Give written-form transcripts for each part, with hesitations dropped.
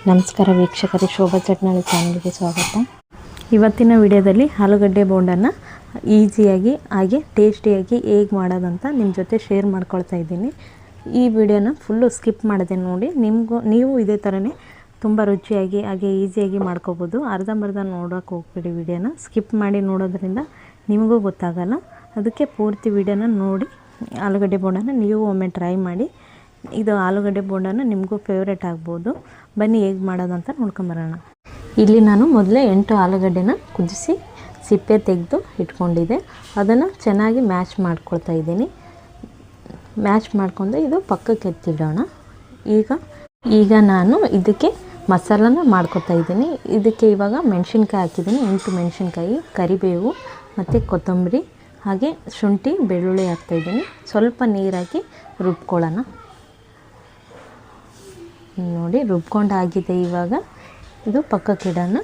ನಮಸ್ಕಾರ ವೀಕ್ಷಕರೇ, ಶೋಭಾ ಚಟ್ನಾಳಿ ಚಾನಲ್ಗೆ ಸ್ವಾಗತ. ಇವತ್ತಿನ ವಿಡಿಯೋದಲ್ಲಿ ಆಲೂಗಡ್ಡೆ ಬೋಂಡನ್ನು ಈಸಿಯಾಗಿ ಹಾಗೆ ಟೇಸ್ಟಿಯಾಗಿ ಹೇಗೆ ಮಾಡೋದಂತ ನಿಮ್ಮ ಜೊತೆ ಶೇರ್ ಮಾಡ್ಕೊಳ್ತಾ ಇದ್ದೀನಿ. ಈ ವಿಡಿಯೋನ ಫುಲ್ಲು ಸ್ಕಿಪ್ ಮಾಡಿದೆ ನೋಡಿ. ನೀವು ಇದೇ ಥರನೇ ತುಂಬ ರುಚಿಯಾಗಿ ಹಾಗೆ ಈಸಿಯಾಗಿ ಮಾಡ್ಕೋಬೋದು. ಅರ್ಧಂಬರ್ಧ ನೋಡೋಕೆ ಹೋಗ್ಬೇಡಿ. ವಿಡಿಯೋನ ಸ್ಕಿಪ್ ಮಾಡಿ ನೋಡೋದ್ರಿಂದ ನಿಮಗೂ ಗೊತ್ತಾಗಲ್ಲ. ಅದಕ್ಕೆ ಪೂರ್ತಿ ವಿಡಿಯೋನ ನೋಡಿ ಆಲೂಗಡ್ಡೆ ಬೋಂಡನ ನೀವು ಒಮ್ಮೆ ಟ್ರೈ ಮಾಡಿ. ಇದು ಆಲೂಗಡ್ಡೆ ಬೋಂಡನ ನಿಮಗೂ ಫೇವ್ರೇಟ್ ಆಗ್ಬೋದು. ಬನ್ನಿ ಹೇಗೆ ಮಾಡೋದಂತ ನೋಡ್ಕೊಂಬರೋಣ. ಇಲ್ಲಿ ನಾನು ಮೊದಲೇ 8 ಆಲೂಗಡ್ಡೆನ ಕುದಿಸಿ ಸಿಪ್ಪೆ ತೆಗೆದು ಇಟ್ಕೊಂಡಿದ್ದೆ. ಅದನ್ನು ಚೆನ್ನಾಗಿ ಮ್ಯಾಶ್ ಮಾಡ್ಕೊಳ್ತಾ ಇದ್ದೀನಿ. ಮ್ಯಾಶ್ ಮಾಡ್ಕೊಂಡು ಇದು ಪಕ್ಕಕ್ಕೆ ಎತ್ತಿಡೋಣ. ಈಗ ನಾನು ಇದಕ್ಕೆ ಮಸಾಲನ ಮಾಡ್ಕೊತಾ ಇದ್ದೀನಿ. ಇದಕ್ಕೆ ಇವಾಗ ಮೆಣಸಿನ್ಕಾಯಿ ಹಾಕಿದ್ದೀನಿ, 8 ಮೆಣಸಿನ್ಕಾಯಿ, ಕರಿಬೇವು ಮತ್ತು ಕೊತ್ತಂಬರಿ ಹಾಗೆ ಶುಂಠಿ ಬೆಳ್ಳುಳ್ಳಿ ಹಾಕ್ತಾಯಿದ್ದೀನಿ. ಸ್ವಲ್ಪ ನೀರಾಕಿ ರುಬ್ಕೊಳ್ಳೋಣ. ನೋಡಿ ರುಬ್ಕೊಂಡು ಆಗಿದೆ. ಇವಾಗ ಇದು ಪಕ್ಕಕ್ಕೆ ಇಡೋಣ.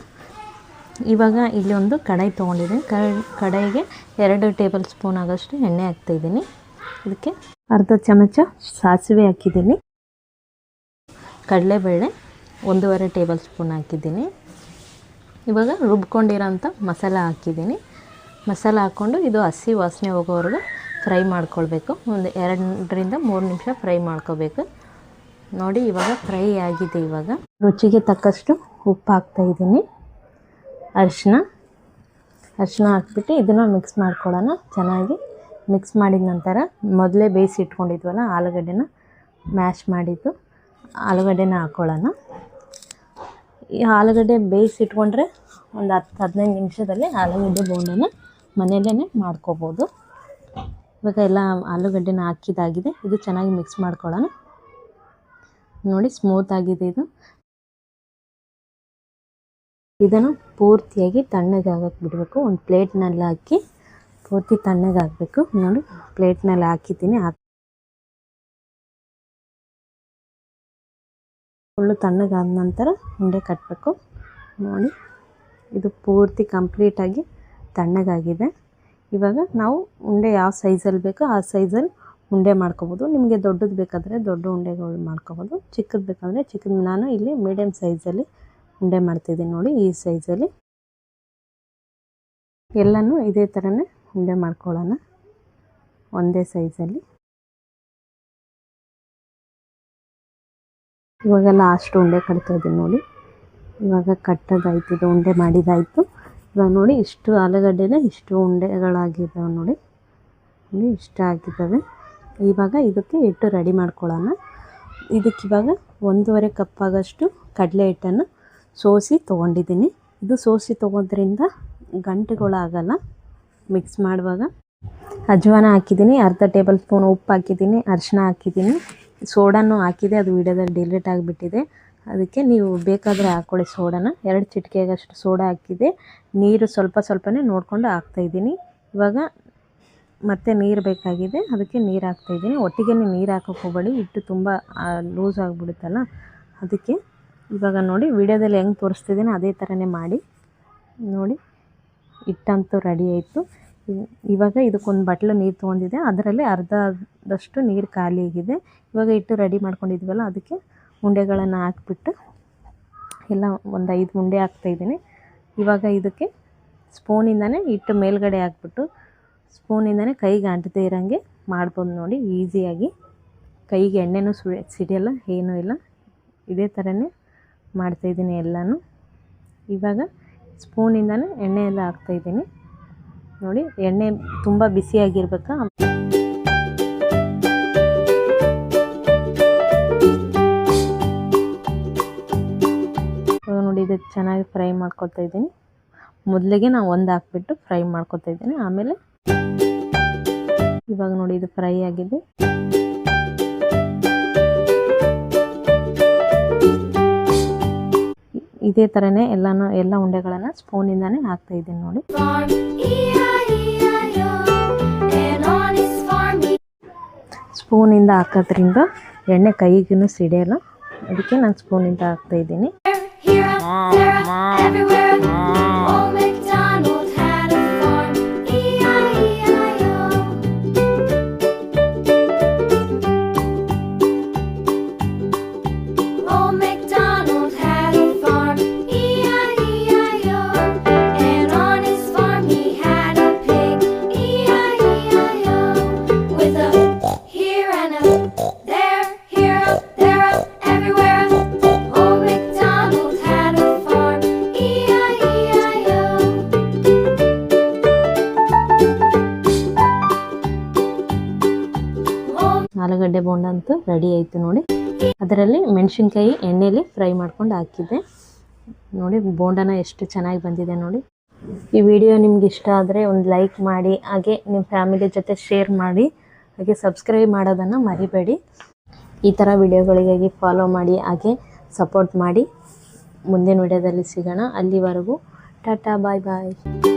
ಇವಾಗ ಇಲ್ಲಿ ಒಂದು ಕಡಾಯಿ ತೊಗೊಂಡಿದ್ದೀನಿ. ಕಡಾಯಿಗೆ 2 ಟೇಬಲ್ ಸ್ಪೂನ್ ಆಗೋಷ್ಟು ಎಣ್ಣೆ ಹಾಕ್ತಾಯಿದ್ದೀನಿ. ಇದಕ್ಕೆ ಅರ್ಧ ಚಮಚ ಸಾಸಿವೆ ಹಾಕಿದ್ದೀನಿ. ಕಡಲೆಬೇಳೆ 1.5 ಟೇಬಲ್ ಸ್ಪೂನ್ ಹಾಕಿದ್ದೀನಿ. ಇವಾಗ ರುಬ್ಕೊಂಡಿರೋಂಥ ಮಸಾಲ ಹಾಕಿದ್ದೀನಿ. ಮಸಾಲ ಹಾಕ್ಕೊಂಡು ಇದು ಹಸಿ ವಾಸನೆ ಹೋಗೋವರೆಗೂ ಫ್ರೈ ಮಾಡ್ಕೊಳ್ಬೇಕು. ಒಂದು 2ರಿಂದ 3 ನಿಮಿಷ ಫ್ರೈ ಮಾಡ್ಕೋಬೇಕು. ನೋಡಿ ಇವಾಗ ಫ್ರೈ ಆಗಿದೆ. ಇವಾಗ ರುಚಿಗೆ ತಕ್ಕಷ್ಟು ಉಪ್ಪು ಹಾಕ್ತಾಯಿದ್ದೀನಿ. ಅರಿಶಿನ ಹಾಕ್ಬಿಟ್ಟು ಇದನ್ನು ಮಿಕ್ಸ್ ಮಾಡ್ಕೊಳ್ಳೋಣ. ಚೆನ್ನಾಗಿ ಮಿಕ್ಸ್ ಮಾಡಿದ ನಂತರ ಮೊದಲೇ ಬೇಯಿಸಿ ಇಟ್ಕೊಂಡಿದ್ವಲ್ಲ ಆಲೂಗಡ್ಡೆನ ಮ್ಯಾಶ್ ಮಾಡಿದ್ದು ಆಲೂಗಡ್ಡೆನ ಹಾಕ್ಕೊಳ್ಳೋಣ. ಈ ಆಲೂಗಡ್ಡೆ ಬೇಯಿಸಿ ಇಟ್ಕೊಂಡ್ರೆ ಒಂದು 10-15 ನಿಮಿಷದಲ್ಲಿ ಆಲೂಗಡ್ಡೆ ಬೋಂಡನ ಮನೆಯಲ್ಲೇ ಮಾಡ್ಕೋಬೋದು. ಇವಾಗ ಎಲ್ಲ ಆಲೂಗಡ್ಡೆನ ಹಾಕಿದಾಗಿದೆ. ಇದು ಚೆನ್ನಾಗಿ ಮಿಕ್ಸ್ ಮಾಡ್ಕೊಳ್ಳೋಣ. ನೋಡಿ ಸ್ಮೂತ್ ಆಗಿದೆ ಇದು. ಇದನ್ನು ಪೂರ್ತಿಯಾಗಿ ತಣ್ಣಗೆ ಆಗಕ್ಕೆ ಬಿಡಬೇಕು. ಒಂದು ಪ್ಲೇಟ್ನಲ್ಲಿ ಹಾಕಿ ಪೂರ್ತಿ ತಣ್ಣಗೆ ಆಗಬೇಕು. ನೋಡಿ ಪ್ಲೇಟ್ನಲ್ಲಿ ಹಾಕಿದ್ದೀನಿ. ಫುಲ್ಲು ತಣ್ಣಗಾದ ನಂತರ ಉಂಡೆ ಕಟ್ಟಬೇಕು. ನೋಡಿ ಇದು ಪೂರ್ತಿ ಕಂಪ್ಲೀಟಾಗಿ ತಣ್ಣಗಾಗಿದೆ. ಇವಾಗ ನಾವು ಉಂಡೆ ಯಾವ ಸೈಜಲ್ಲಿ ಬೇಕೋ ಆ ಸೈಜಲ್ಲಿ ಉಂಡೆ ಮಾಡ್ಕೋಬೋದು. ನಿಮಗೆ ದೊಡ್ಡದು ಬೇಕಾದರೆ ದೊಡ್ಡ ಉಂಡೆಗಳು ಮಾಡ್ಕೋಬೋದು, ಚಿಕ್ಕದು ಬೇಕಾದರೆ ಚಿಕ್ಕದು. ನಾನು ಇಲ್ಲಿ ಮೀಡಿಯಮ್ ಸೈಜಲ್ಲಿ ಉಂಡೆ ಮಾಡ್ತಿದ್ದೀನಿ. ನೋಡಿ ಈ ಸೈಜಲ್ಲಿ ಎಲ್ಲನೂ ಇದೇ ಥರನೇ ಉಂಡೆ ಮಾಡ್ಕೊಳ್ಳೋಣ, ಒಂದೇ ಸೈಜಲ್ಲಿ. ಇವಾಗ ಲಾಸ್ಟ್ ಉಂಡೆ ಕಟ್ತಾ ಇದ್ದೀನಿ ನೋಡಿ. ಇವಾಗ ಕಟ್ಟೋದಾಯ್ತು, ಇದು ಉಂಡೆ ಮಾಡಿದಾಯಿತು. ಇವಾಗ ನೋಡಿ ಇಷ್ಟು ಆಲೂಗಡ್ಡೆನ ಇಷ್ಟು ಉಂಡೆಗಳಾಗಿದ್ದಾವೆ ನೋಡಿ. ಇಷ್ಟ ಆಗಿದ್ದಾವೆ. ಇವಾಗ ಇದಕ್ಕೆ ಹಿಟ್ಟು ರೆಡಿ ಮಾಡ್ಕೊಳ್ಳೋಣ. ಇದಕ್ಕಿವಾಗ 1.5 ಕಪ್ ಆಗೋಷ್ಟು ಕಡಲೆ ಹಿಟ್ಟನ್ನು ಸೋಸಿ ತೊಗೊಂಡಿದ್ದೀನಿ. ಇದು ಸೋಸಿ ತೊಗೋದ್ರಿಂದ ಗಂಟುಗಳಾಗಲ್ಲ ಮಿಕ್ಸ್ ಮಾಡುವಾಗ. ಅಜ್ವಾನ ಹಾಕಿದ್ದೀನಿ, ಅರ್ಧ ಟೇಬಲ್ ಸ್ಪೂನ್ ಉಪ್ಪು ಹಾಕಿದ್ದೀನಿ, ಅರಿಶಿನ ಹಾಕಿದ್ದೀನಿ, ಸೋಡಾನು ಹಾಕಿದೆ. ಅದು ವಿಡಿಯೋದಲ್ಲಿ ಡಿಲೀಟ್ ಆಗಿಬಿಟ್ಟಿದೆ. ಅದಕ್ಕೆ ನೀವು ಬೇಕಾದರೆ ಹಾಕ್ಕೊಳ್ಳಿ ಸೋಡಾನ. 2 ಚಿಟಿಕೆಗಷ್ಟು ಸೋಡಾ ಹಾಕಿದೆ. ನೀರು ಸ್ವಲ್ಪನೇ ನೋಡಿಕೊಂಡು ಹಾಕ್ತಾಯಿದ್ದೀನಿ. ಇವಾಗ ಮತ್ತೆ ನೀರು ಬೇಕಾಗಿದೆ, ಅದಕ್ಕೆ ನೀರು ಹಾಕ್ತಾಯಿದ್ದೀನಿ. ಒಟ್ಟಿಗೆ ನೀರು ಹಾಕೋಕೆ ಹೋಗಬೇಡಿ, ಹಿಟ್ಟು ತುಂಬ ಲೂಸ್ ಆಗಿಬಿಡುತ್ತಲ್ಲ ಅದಕ್ಕೆ. ಇವಾಗ ನೋಡಿ ವಿಡಿಯೋದಲ್ಲಿ ಹೆಂಗೆ ತೋರಿಸ್ತಿದ್ದೀನಿ ಅದೇ ಥರನೇ ಮಾಡಿ. ನೋಡಿ ಹಿಟ್ಟಂತೂ ರೆಡಿ ಆಯಿತು. ಇವಾಗ ಇದಕ್ಕೊಂದು ಬಟ್ಲು ನೀರು ತೊಗೊಂಡಿದ್ದೆ, ಅದರಲ್ಲಿ ಅರ್ಧದಷ್ಟು ನೀರು ಖಾಲಿ ಆಗಿದೆ. ಇವಾಗ ಹಿಟ್ಟು ರೆಡಿ ಮಾಡ್ಕೊಂಡಿದ್ವಲ್ಲ ಅದಕ್ಕೆ ಉಂಡೆಗಳನ್ನು ಹಾಕ್ಬಿಟ್ಟು ಎಲ್ಲ ಒಂದು 5 ಉಂಡೆ ಹಾಕ್ತಾಯಿದ್ದೀನಿ. ಇವಾಗ ಇದಕ್ಕೆ ಸ್ಪೂನಿಂದನೇ ಹಿಟ್ಟು ಮೇಲ್ಗಡೆ ಹಾಕ್ಬಿಟ್ಟು ಸ್ಪೂನಿಂದನೇ ಕೈಗೆ ಅಂಟದೇ ಇರೋಂಗೆ ಮಾಡ್ಬೋದು. ನೋಡಿ ಈಸಿಯಾಗಿ, ಕೈಗೆ ಎಣ್ಣೆನೂ ಸಿಡಿಯಲ್ಲ, ಏನೂ ಇಲ್ಲ. ಇದೇ ಥರನೇ ಮಾಡ್ತಾಯಿದ್ದೀನಿ ಎಲ್ಲನೂ. ಇವಾಗ ಸ್ಪೂನಿಂದನೇ ಎಣ್ಣೆ ಎಲ್ಲ ಹಾಕ್ತಾಯಿದ್ದೀನಿ. ನೋಡಿ ಎಣ್ಣೆ ತುಂಬ ಬಿಸಿಯಾಗಿರ್ಬೇಕಾ. ಇವಾಗ ನೋಡಿ ಇದು ಚೆನ್ನಾಗಿ ಫ್ರೈ ಮಾಡ್ಕೊತಾ ಇದ್ದೀನಿ. ಮೊದಲಿಗೆ ನಾನು ಒಂದು ಹಾಕ್ಬಿಟ್ಟು ಫ್ರೈ ಮಾಡ್ಕೊತಾ ಇದ್ದೀನಿ. ಆಮೇಲೆ ಇವಾಗ ನೋಡಿ ಇದು ಫ್ರೈ ಆಗಿದೆ. ಇದೇ ಥರನೇ ಎಲ್ಲ ಉಂಡೆಗಳನ್ನು ಸ್ಪೂನಿಂದಾನೇ ಹಾಕ್ತಾ ಇದ್ದೀನಿ ನೋಡಿ. ಸ್ಪೂನಿಂದ ಹಾಕೋದ್ರಿಂದ ಎಣ್ಣೆ ಕೈಗೂ ಸಿಡಿಯಲ್ಲ, ಅದಕ್ಕೆ ನಾನು ಸ್ಪೂನಿಂದ ಹಾಕ್ತಾ ಇದ್ದೀನಿ. Old MacDonald had ಆಲೂಗಡ್ಡೆ ಬೋಂಡ ಅಂತೂ ರೆಡಿ ಆಯಿತು ನೋಡಿ. ಅದರಲ್ಲಿ ಮೆಣಸಿನ್ಕಾಯಿ ಎಣ್ಣೆಯಲ್ಲಿ ಫ್ರೈ ಮಾಡ್ಕೊಂಡು ಹಾಕಿದ್ದೆ ನೋಡಿ. ಬೋಂಡನ ಎಷ್ಟು ಚೆನ್ನಾಗಿ ಬಂದಿದೆ ನೋಡಿ. ಈ ವಿಡಿಯೋ ನಿಮ್ಗೆ ಇಷ್ಟ ಆದರೆ ಒಂದು ಲೈಕ್ ಮಾಡಿ, ಹಾಗೆ ನಿಮ್ಮ ಫ್ಯಾಮಿಲಿ ಜೊತೆ ಶೇರ್ ಮಾಡಿ, ಹಾಗೆ ಸಬ್ಸ್ಕ್ರೈಬ್ ಮಾಡೋದನ್ನು ಮರಿಬೇಡಿ. ಈ ಥರ ವಿಡಿಯೋಗಳಿಗಾಗಿ ಫಾಲೋ ಮಾಡಿ, ಹಾಗೆ ಸಪೋರ್ಟ್ ಮಾಡಿ. ಮುಂದಿನ ವಿಡಿಯೋದಲ್ಲಿ ಸಿಗೋಣ. ಅಲ್ಲಿವರೆಗೂ ಟಾಟಾ, ಬಾಯ್ ಬಾಯ್.